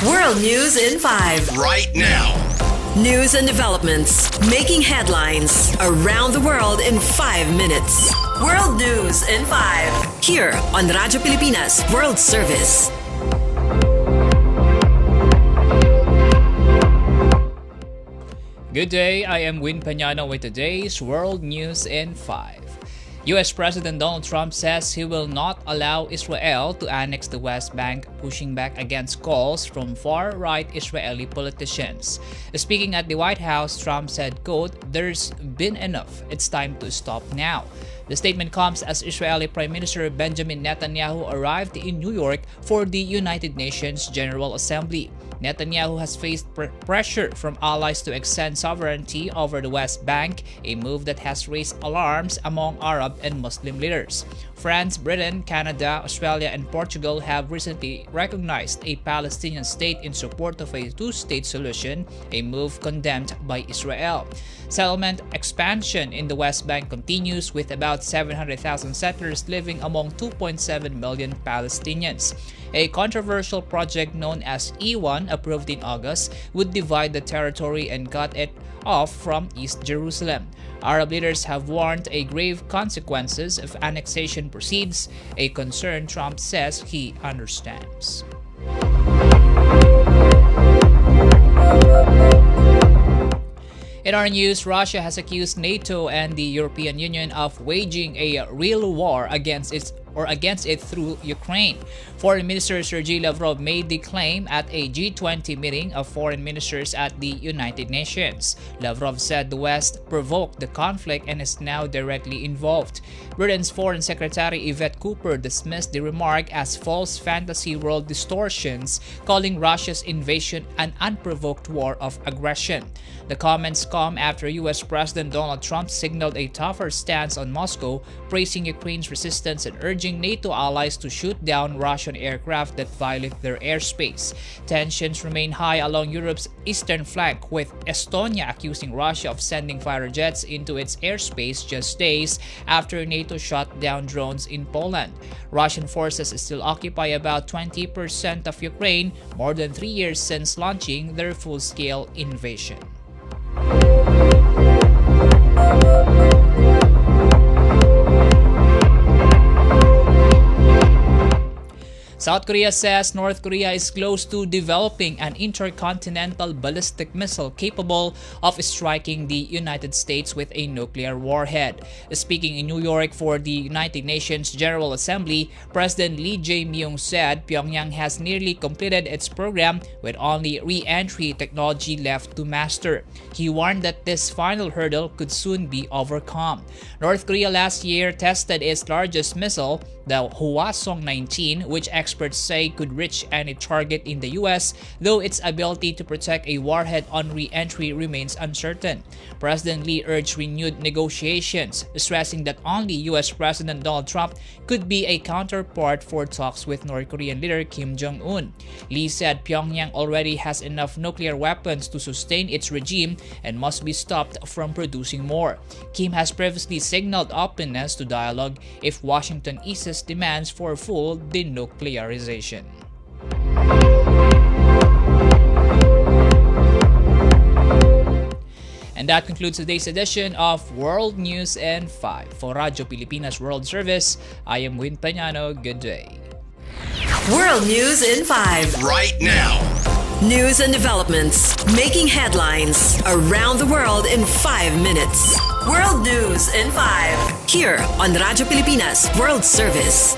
World News in 5. Right now. News and developments making headlines around the world in 5 minutes. World News in 5. Here on Radyo Pilipinas World Service. Good day, I am Peñano with today's World News in 5. U.S. President Donald Trump says he will not allow Israel to annex the West Bank, pushing back against calls from far-right Israeli politicians. Speaking at the White House, Trump said, quote, "There's been enough. It's time to stop now." The statement comes as Israeli Prime Minister Benjamin Netanyahu arrived in New York for the United Nations General Assembly. Netanyahu has faced pressure from allies to extend sovereignty over the West Bank, a move that has raised alarms among Arab and Muslim leaders. France, Britain, Canada, Australia, and Portugal have recently recognized a Palestinian state in support of a two-state solution, a move condemned by Israel. Settlement expansion in the West Bank continues, with about 700,000 settlers living among 2.7 million Palestinians. A controversial project known as E1, approved in August, would divide the territory and cut it off from East Jerusalem. Arab leaders have warned of grave consequences if annexation proceeds, a concern Trump says he understands. In our news, Russia has accused NATO and the European Union of waging a real war against it through Ukraine. Foreign Minister Sergei Lavrov made the claim at a G20 meeting of foreign ministers at the United Nations. Lavrov said the West provoked the conflict and is now directly involved. Britain's Foreign Secretary Yvette Cooper dismissed the remark as false fantasy world distortions, calling Russia's invasion an unprovoked war of aggression. The comments come after U.S. President Donald Trump signaled a tougher stance on Moscow, praising Ukraine's resistance and urging NATO allies to shoot down Russian aircraft that violate their airspace. Tensions remain high along Europe's eastern flank, with Estonia accusing Russia of sending fighter jets into its airspace just days after NATO shot down drones in Poland. Russian forces still occupy about 20% of Ukraine, more than 3 years since launching their full-scale invasion. South Korea says North Korea is close to developing an intercontinental ballistic missile capable of striking the United States with a nuclear warhead. Speaking in New York for the United Nations General Assembly, President Lee Jae-myung said Pyongyang has nearly completed its program with only re-entry technology left to master. He warned that this final hurdle could soon be overcome. North Korea last year tested its largest missile, the Hwasong-19, which experts say could reach any target in the US, though its ability to protect a warhead on re-entry remains uncertain. President Lee urged renewed negotiations, stressing that only US President Donald Trump could be a counterpart for talks with North Korean leader Kim Jong-un. Lee said Pyongyang already has enough nuclear weapons to sustain its regime and must be stopped from producing more. Kim has previously signaled openness to dialogue if Washington eases demands for full denuclearization. And that concludes today's edition of World News in 5. For Radyo Pilipinas World Service, I am Peñano. Good day. World News in 5. Right now. News and developments making headlines around the world in 5 minutes. World News in 5. Here on Radyo Pilipinas World Service.